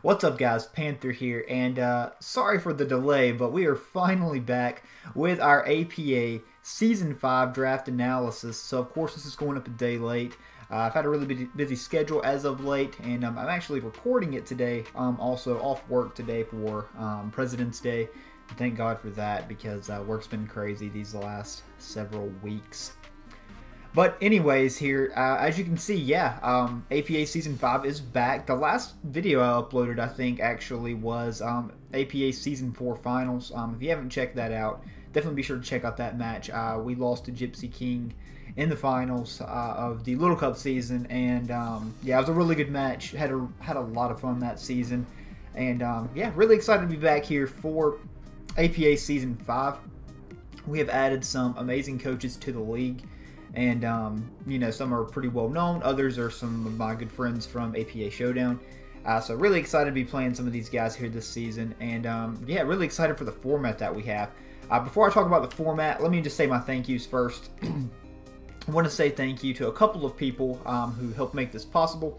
What's up, guys? Panther here, and sorry for the delay, but we are finally back with our APA Season 5 draft analysis. So, of course, this is going up a day late. I've had a really busy schedule as of late, and I'm actually recording it today, also off work today for President's Day. Thank God for that, because work's been crazy these last several weeks. But anyways, here, as you can see, yeah, APA Season 5 is back. The last video I uploaded, I think, actually was APA Season 4 Finals. If you haven't checked that out, definitely be sure to check out that match. We lost to Gypsy King in the finals of the Little Cup season, and yeah, it was a really good match. Had a lot of fun that season, and yeah, really excited to be back here for APA Season 5. We have added some amazing coaches to the league. And, you know, some are pretty well known. Others are some of my good friends from APA Showdown. So really excited to be playing some of these guys here this season. And, yeah, really excited for the format that we have. Before I talk about the format, let me just say my thank yous first. I want to say thank you to a couple of people who helped make this possible.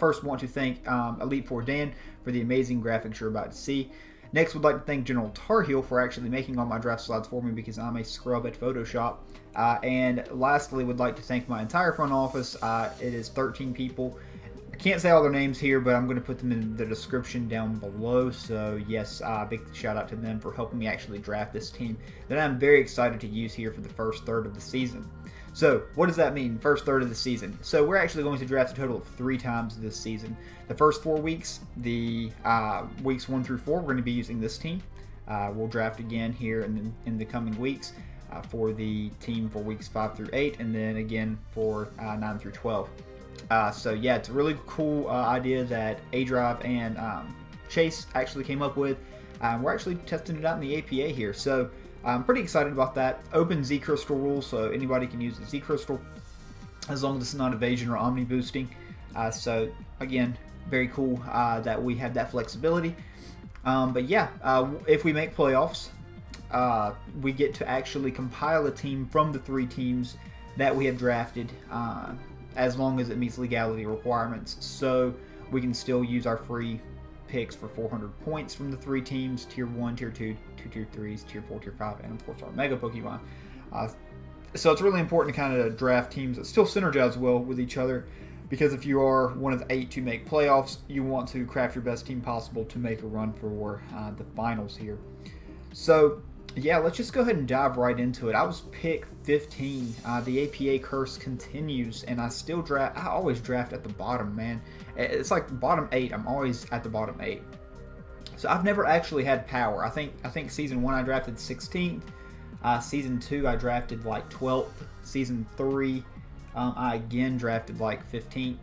First, want to thank Elite 4 Dan for the amazing graphics you're about to see. Next, would like to thank General Tar Heel for actually making all my draft slides for me, because I'm a scrub at Photoshop. And lastly, would like to thank my entire front office. It is 13 people. I can't say all their names here, but I'm going to put them in the description down below. So yes, big shout out to them for helping me actually draft this team that I'm very excited to use here for the first third of the season. So what does that mean, first third of the season? So we're actually going to draft a total of 3 times this season. The first 4 weeks, the weeks 1 through 4, we're going to be using this team. We'll draft again here in the coming weeks for the team for weeks 5 through 8, and then again for 9 through 12. So yeah, it's a really cool idea that A-Drive and Chase actually came up with. We're actually testing it out in the APA here. So I'm pretty excited about that. Open Z Crystal rules, so anybody can use the Z Crystal as long as it's not evasion or omni boosting. So again, very cool that we have that flexibility. But yeah, if we make playoffs, we get to actually compile a team from the 3 teams that we have drafted, as long as it meets legality requirements. So we can still use our free picks for 400 points from the 3 teams: Tier 1, Tier 2, 2 Tier 3s, Tier 4, Tier 5, and of course our Mega Pokemon. So it's really important to kind of draft teams that still synergize well with each other, because if you are one of the 8 to make playoffs, you want to craft your best team possible to make a run for the finals here. So yeah, let's just go ahead and dive right into it. I was pick 15. The APA curse continues, and I still draft. I always draft at the bottom, man. It's like bottom 8. I'm always at the bottom 8. So I've never actually had power. I think season 1 I drafted 16th. Season 2 I drafted like 12th. Season 3 I again drafted like 15th.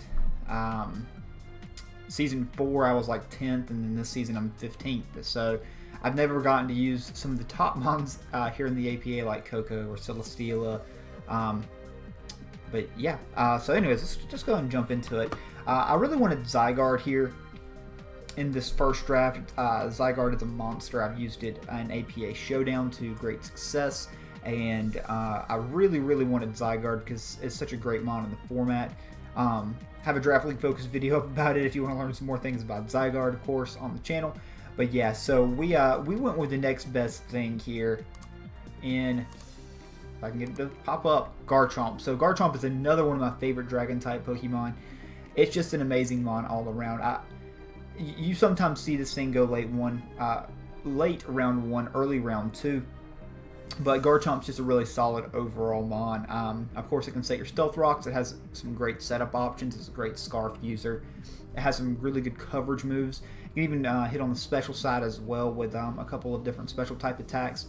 Season 4 I was like 10th, and then this season I'm 15th. So I've never gotten to use some of the top mons here in the APA, like Coco or Celesteela. But yeah, so anyways, let's just go ahead and jump into it. I really wanted Zygarde here in this first draft. Zygarde is a monster. I've used it in APA Showdown to great success. And I really wanted Zygarde because it's such a great mon in the format. Have a Draft League focused video up about it if you want to learn some more things about Zygarde, of course, on the channel. But yeah, so we went with the next best thing here in, if I can get it to pop up, Garchomp. So Garchomp is another one of my favorite Dragon-type Pokemon. It's just an amazing mon all around. You sometimes see this thing go late round 1, early round 2. But Garchomp's just a really solid overall mon. Of course, it can set your Stealth Rocks. It has some great setup options. It's a great Scarf user. It has some really good coverage moves. You can even hit on the special side as well with a couple of different special type attacks.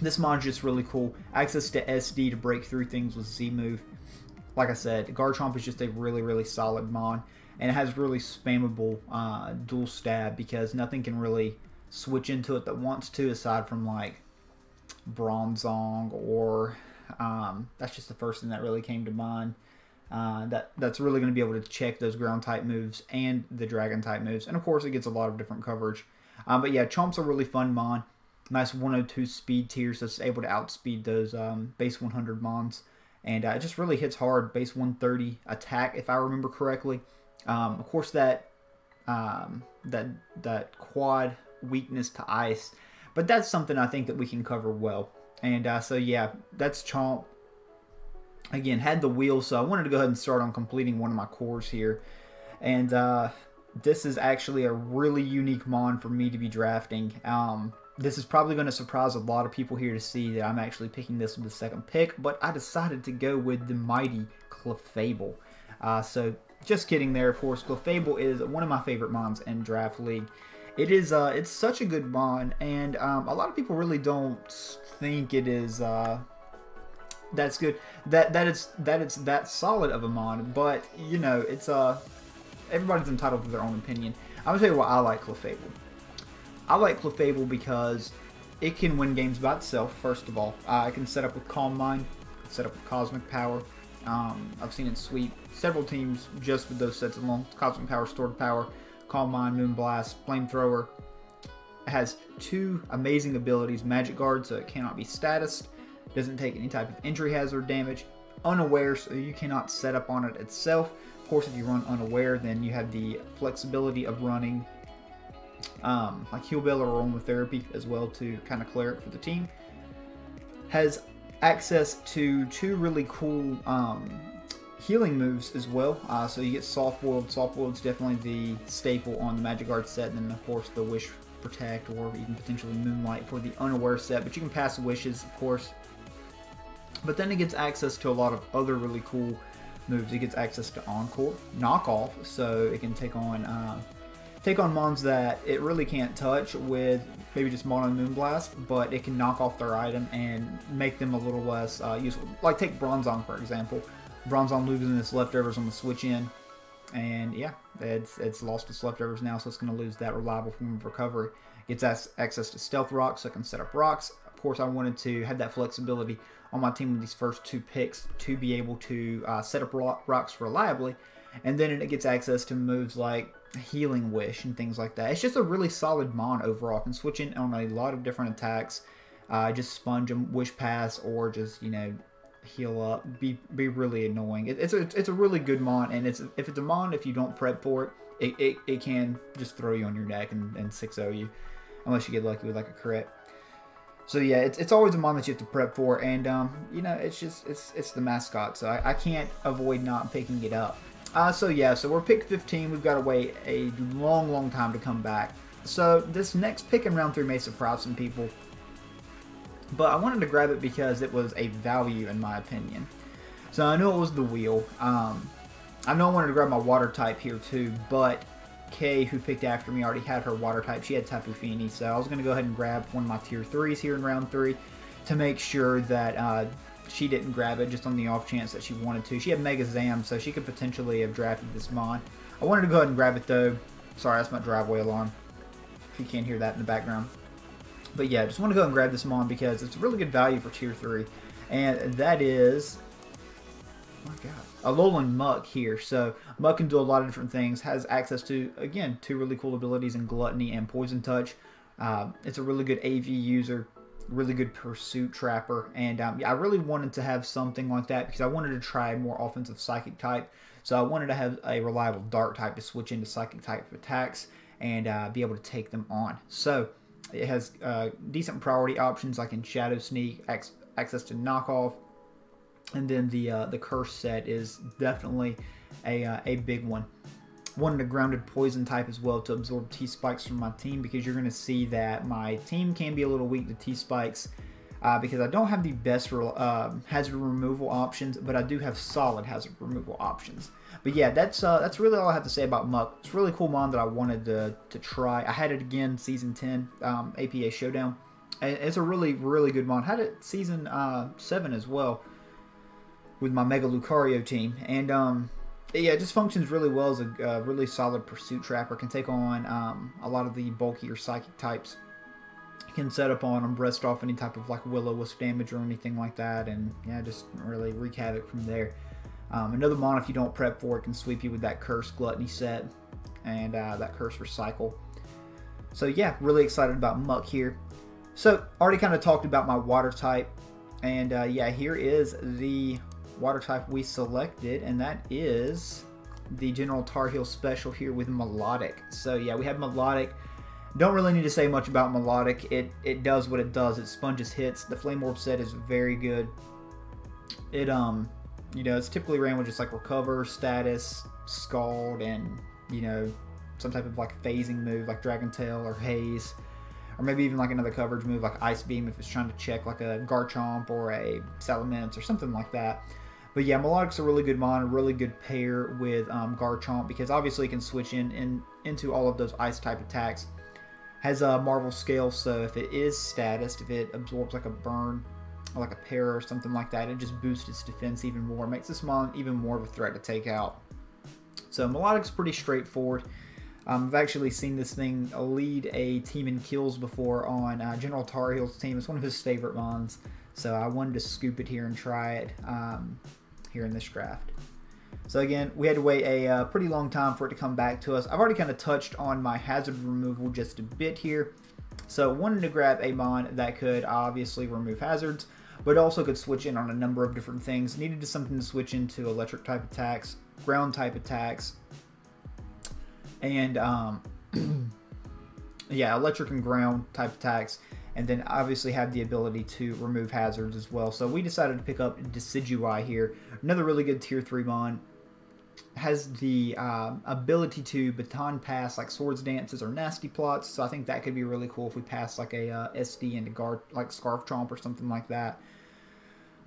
This mon's just really cool. Access to SD to break through things with Z move. Like I said, Garchomp is just a really solid mon. And it has really spammable dual stab, because nothing can really switch into it that wants to, aside from like Bronzong, or that's just the first thing that really came to mind. That's really going to be able to check those ground type moves and the dragon type moves, and of course it gets a lot of different coverage. But yeah, Chomp's a really fun mon. Nice 102 speed tier, so it's able to outspeed those base 100 mons, and it just really hits hard. Base 130 attack, if I remember correctly. Of course, that that quad weakness to ice. But that's something I think that we can cover well. And so yeah, that's Chomp. Again, had the wheel, so I wanted to go ahead and start on completing one of my cores here. And this is actually a really unique mon for me to be drafting. This is probably going to surprise a lot of people here to see that I'm actually picking this with the second pick, but I decided to go with the mighty Clefable. So just kidding there, of course. Clefable is one of my favorite mons in Draft League. It is it's such a good mon, and a lot of people really don't think it is that's good. That it's that solid of a mon, but you know, it's everybody's entitled to their own opinion. I'm gonna tell you why I like Clefable. I like Clefable because it can win games by itself, first of all. I can set up with Calm Mind, set up with Cosmic Power. I've seen it sweep several teams just with those sets alone. Cosmic Power, Stored Power, Calm Mind, Moonblast, Flamethrower. It has two amazing abilities. Magic Guard, so it cannot be statused. Doesn't take any type of injury hazard damage. Unaware, so you cannot set up on it itself. Of course, if you run Unaware, then you have the flexibility of running like Heal Bell or Aromatherapy as well to kind of clear it for the team. Has access to two really cool healing moves as well. So you get Soft Boiled. Soft Boiled is definitely the staple on the Magic Guard set, and then of course the Wish Protect or even potentially Moonlight for the Unaware set. But you can pass wishes, of course. But then it gets access to a lot of other really cool moves. It gets access to Encore, Knock Off, so it can take on mons that it really can't touch with maybe just Mono Moonblast, but it can knock off their item and make them a little less useful. Like take Bronzong, for example. Bronzong losing its leftovers on the switch in, and yeah, it's lost its leftovers now, so it's going to lose that reliable form of recovery. Gets access to Stealth Rocks, so it can set up rocks. Of course, I wanted to have that flexibility on my team with these first two picks to be able to set up rocks reliably, and then it gets access to moves like Healing Wish and things like that. It's just a really solid mon overall. Can switch in on a lot of different attacks. Just sponge them, Wish Pass, or just, you know, heal up. Be really annoying. It's a really good mon, and if it's a mon, if you don't prep for it, it can just throw you on your neck and 6-0 you, unless you get lucky with like a crit. So yeah, it's always a mon that you have to prep for, and you know, it's the mascot, so I can't avoid not picking it up. So yeah, so we're pick 15. We've got to wait a long time to come back. So this next pick in round 3 may surprise some people, but I wanted to grab it because it was a value in my opinion. So I know it was the wheel. I know I wanted to grab my water type here too, but Kay, who picked after me, already had her water type. She had Tapu Fini, so I was going to go ahead and grab one of my tier 3s here in round 3 to make sure that she didn't grab it just on the off chance that she wanted to. She had Mega Zam, so she could potentially have drafted this mon. I wanted to go ahead and grab it though. Sorry, that's my driveway alarm, if you can't hear that in the background. But yeah, just want to go and grab this mon because it's a really good value for tier 3. And that is, oh my god, Alolan Muck here. So Muck can do a lot of different things. Has access to, again, two really cool abilities in Gluttony and Poison Touch. It's a really good AV user, really good pursuit trapper, and yeah, I really wanted to have something like that because I wanted to try more offensive psychic type. So I wanted to have a reliable dark type to switch into psychic type attacks and be able to take them on. So it has decent priority options like in Shadow Sneak, access to Knock Off, and then the Curse set is definitely a big one. Wanted a grounded poison type as well to absorb T-Spikes from my team, because you're going to see that my team can be a little weak to T-Spikes because I don't have the best hazard removal options, but I do have solid hazard removal options. But yeah, that's really all I have to say about Muck. It's a really cool mon that I wanted to try. I had it again Season 10 APA Showdown. And it's a really good mon. Had it Season 7 as well with my Mega Lucario team. And yeah, it just functions really well as a really solid pursuit trapper. Can take on a lot of the bulkier psychic types. Can set up on them, breast off any type of like Will-O-Wisp damage or anything like that, and yeah, just really wreak havoc from there. Another mon, if you don't prep for it, can sweep you with that Curse Gluttony set and that Curse Recycle. So yeah, really excited about Muck here. So already kind of talked about my water type, and yeah, here is the water type we selected, and that is the General Tar Heel special here with Melodic. So yeah, we have Melodic. Don't really need to say much about Melodic. It does what it does. It sponges hits. The Flame Orb set is very good. It you know, it's typically ran with just like Recover, Status, Scald, and you know, some type of like phasing move like Dragon Tail or Haze, or maybe even like another coverage move like Ice Beam if it's trying to check like a Garchomp or a Salamence or something like that. But yeah, Melodic's a really good mon, a really good pair with Garchomp, because obviously it can switch into all of those ice type attacks. Has a Marvel Scale, so if it is statused, if it absorbs like a burn or like a para or something like that, it just boosts its defense even more, makes this mon even more of a threat to take out. So Melodic's pretty straightforward. I've actually seen this thing lead a team in kills before on General Tar Heel's team. It's one of his favorite mons, so I wanted to scoop it here and try it here in this draft. So again, we had to wait a pretty long time for it to come back to us. I've already kind of touched on my hazard removal just a bit here. So wanted to grab a mon that could obviously remove hazards, but also could switch in on a number of different things. Needed something to switch into electric type attacks, ground type attacks, and yeah, electric and ground type attacks, and then obviously have the ability to remove hazards as well. So we decided to pick up Decidueye here. Another really good tier 3 mon. Has the ability to baton pass like Swords Dances or Nasty Plots, so I think that could be really cool if we pass like a SD into like Scarf Chomp or something like that,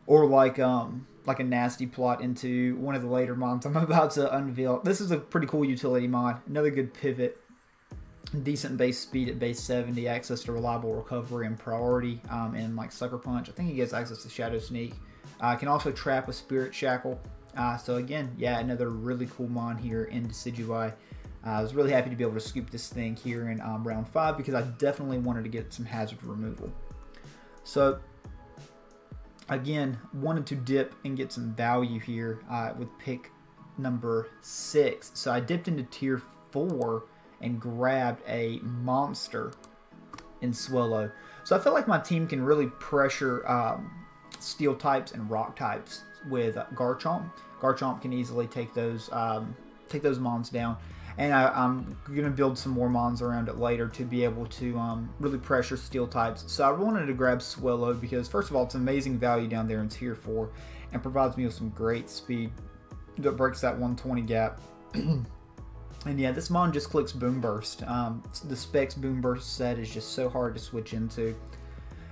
or like a Nasty Plot into one of the later mons I'm about to unveil. This is a pretty cool utility mod. Another good pivot, decent base speed at base 70, access to reliable recovery and priority, and like Sucker Punch. I think he gets access to Shadow Sneak. Can also trap with Spirit Shackle. So again, yeah, another really cool mon here in Decidueye. I was really happy to be able to scoop this thing here in round 5 because I definitely wanted to get some hazard removal. So again, wanted to dip and get some value here with pick number 6. So I dipped into tier 4 and grabbed a monster in Swellow. So I feel like my team can really pressure steel types and rock types with Garchomp. Garchomp can easily take those mons down, and I'm gonna build some more mons around it later to be able to really pressure steel types. So I wanted to grab Swellow because first of all, it's amazing value down there in tier 4 and provides me with some great speed that breaks that 120 gap. And yeah, this mon just clicks Boom Burst. The Specs Boom Burst set is just so hard to switch into.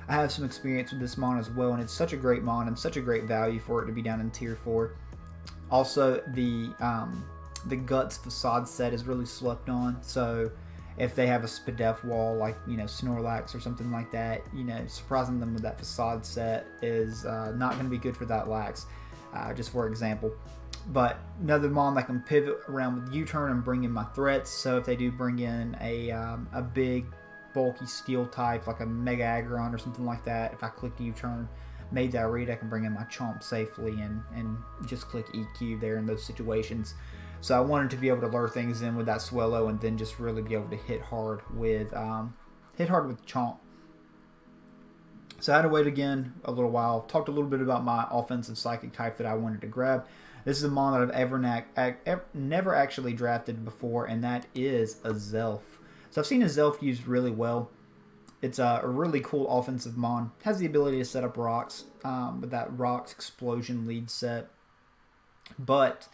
I have some experience with this mon as well, and it's such a great mon and such a great value for it to be down in tier 4. Also, the Guts Facade set is really slept on, so if they have a Spadef wall like, you know, Snorlax or something like that, you know, surprising them with that Facade set is not going to be good for that Lax, just for example. But another mon that can pivot around with U-turn and bring in my threats, so if they do bring in a big bulky steel type like a Mega Aggron or something like that, if I click U-turn, made that read, I can bring in my Chomp safely and just click EQ there in those situations. So I wanted to be able to lure things in with that Swellow and then just really be able to hit hard with Chomp. So I had to wait again a little while. Talked a little bit about my offensive psychic type that I wanted to grab. This is a mon that I've never actually drafted before, and that is a Zelf. So I've seen a Zelf used really well. It's a really cool offensive mon. Has the ability to set up rocks with that Rocks Explosion lead set. But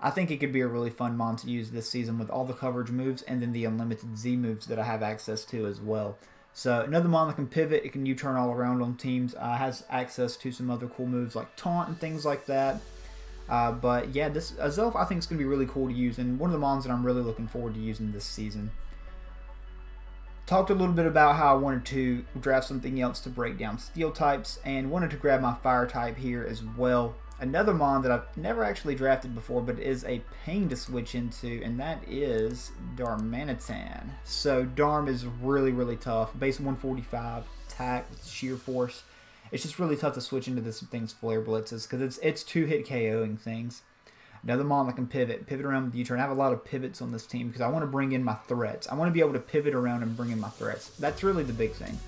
I think it could be a really fun mon to use this season with all the coverage moves and then the unlimited Z moves that I have access to as well. So another mon that can pivot, it can U-turn all around on teams. Has access to some other cool moves like Taunt and things like that. But yeah, this Zelf I think is going to be really cool to use, and one of the mons that I'm really looking forward to using this season. Talked a little bit about how I wanted to draft something else to break down steel types, and wanted to grab my fire type here as well. Another mon that I've never actually drafted before, but is a pain to switch into, and that is Darmanitan. So Darm is really, really tough. Base 145, attack with sheer force. It's just really tough to switch into this thing's Flare Blitzes because it's 2-hit KOing things. Another mon that can pivot around with U-turn. I have a lot of pivots on this team because I want to bring in my threats. I want to be able to pivot around and bring in my threats. That's really the big thing.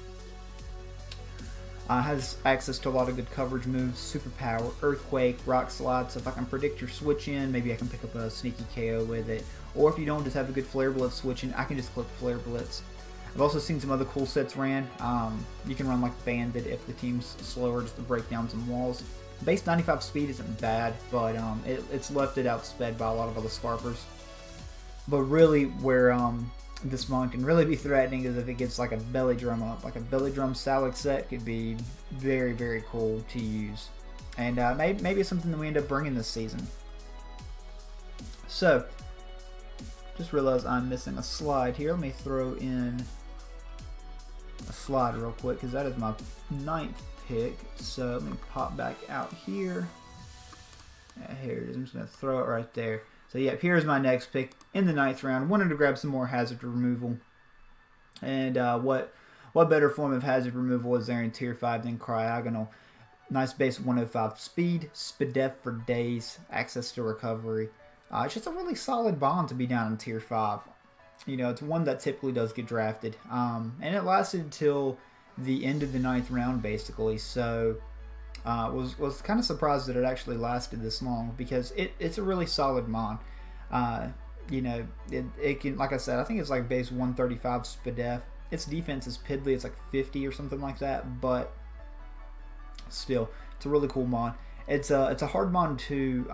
Has access to a lot of good coverage moves, Super Power, Earthquake, Rock Slide. So if I can predict your switch in, maybe I can pick up a sneaky KO with it. Or if you don't just have a good Flare Blitz switch in, I can just click Flare Blitz. I've also seen some other cool sets ran. You can run like Bandit if the team's slower, just to break down some walls. Base 95 speed isn't bad, but it's left it outsped by a lot of other Scarpers. But really, where this mon can really be threatening is if it gets like a Belly Drum up. Like a Belly Drum Salic set could be very, very cool to use. And maybe it's something that we end up bringing this season. So, just realized I'm missing a slide here. Let me throw in a slide real quick, because that is my 9th pick. So let me pop back out here. Here it is. I'm just going to throw it right there. So yeah, here's my next pick in the 9th round. Wanted to grab some more hazard removal. And what better form of hazard removal is there in Tier 5 than Cryogonal? Nice base 105 speed, Spadef for days, access to recovery. It's just a really solid bond to be down in Tier 5. You know, it's one that typically does get drafted. And it lasted until the end of the 9th round, basically. So was kind of surprised that it actually lasted this long, because it's a really solid mon. You know, it can, like I said, I think it's like base 135 Spadef. Its defense is piddly, it's like 50 or something like that, but still, it's a really cool mon. It's a hard mon to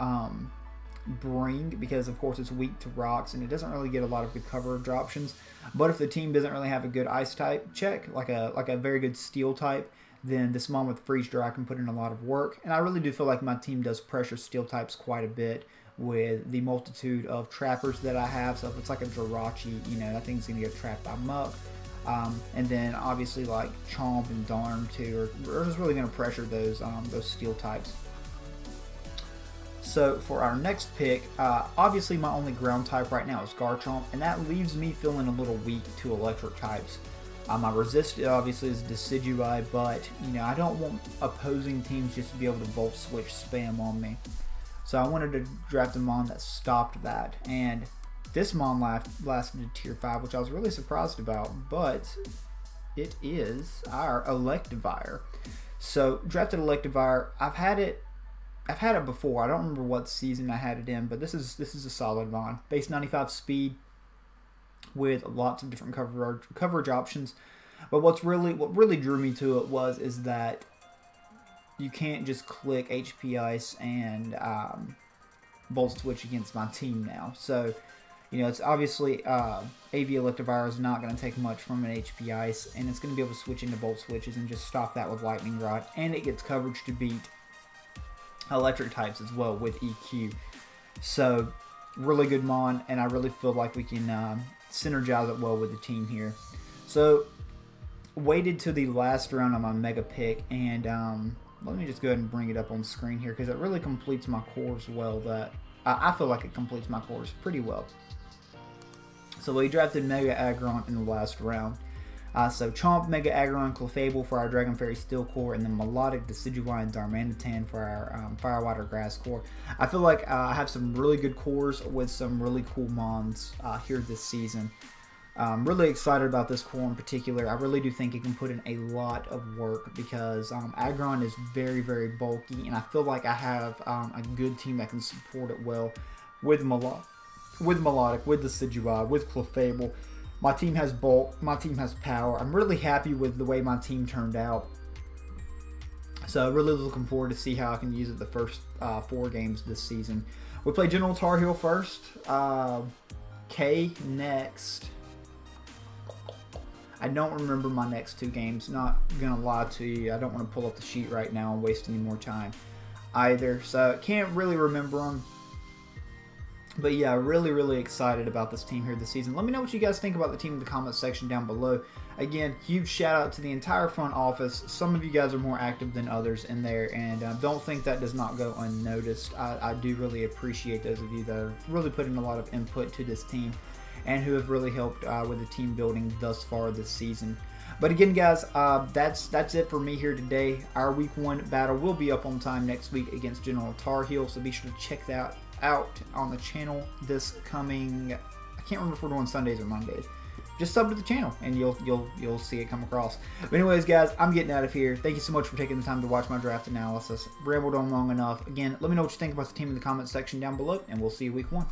bring, because of course it's weak to rocks and it doesn't really get a lot of good coverage options. But if the team doesn't really have a good ice type check, like a very good steel type, then this mon with freeze dry can put in a lot of work. And I really do feel like my team does pressure steel types quite a bit with the multitude of trappers that I have. So if it's like a Jirachi, you know, that thing's gonna get trapped by Muck. And then obviously like Chomp and Darn too are just really gonna pressure those steel types. So for our next pick, obviously my only ground type right now is Garchomp, and that leaves me feeling a little weak to electric types. My resist obviously is Decidueye, but you know, I don't want opposing teams just to be able to Volt Switch spam on me. So I wanted to draft a mon that stopped that, and this mon lasted to Tier 5, which I was really surprised about, but it is our Electivire. So drafted Electivire. I've had it before. I don't remember what season I had it in, but this is a solid mon. Base 95 speed with lots of different coverage options. But what really drew me to it is that you can't just click HP Ice and Volt Switch against my team now. So, you know, it's obviously AV Electivire is not going to take much from an HP Ice, and it's going to be able to switch into Volt Switches and just stop that with Lightning Rod, and it gets coverage to beat electric types as well with EQ. So really good mon, and I really feel like we can synergize it well with the team here. So waited to the last round on my mega pick, and let me just go ahead and bring it up on screen here, because it really completes my cores well. That I feel like it completes my cores pretty well. So we drafted Mega Aggron in the last round. So Chomp, Mega Aggron, Clefable for our Dragon Fairy Steel core, and then Melodic, Decidueye, and Darmanitan for our Fire Water Grass core. I feel like I have some really good cores with some really cool mons here this season. I'm really excited about this core in particular. I really do think it can put in a lot of work, because Aggron is very, very bulky, and I feel like I have a good team that can support it well with Melodic, with Decidueye, with Clefable. My team has bulk, my team has power. I'm really happy with the way my team turned out. So really looking forward to see how I can use it the first 4 games this season. We play General Tar Heel first, K next. I don't remember my next 2 games, not gonna lie to you. I don't want to pull up the sheet right now and waste any more time either. So can't really remember them. But yeah, really excited about this team here this season. Let me know what you guys think about the team in the comments section down below. Again, huge shout out to the entire front office. Some of you guys are more active than others in there, and don't think that does not go unnoticed. I do really appreciate those of you that have really put in a lot of input to this team, and who have really helped with the team building thus far this season. But again, guys, that's it for me here today. Our Week 1 battle will be up on time next week against General Tar Heel, so be sure to check that out on the channel this coming, I can't remember if we're doing Sundays or Mondays. just sub to the channel and you'll see it come across. But anyways, guys, I'm getting out of here. Thank you so much for taking the time to watch my draft analysis. Rambled on long enough. Again, let me know what you think about the team in the comments section down below, and we'll see you week 1.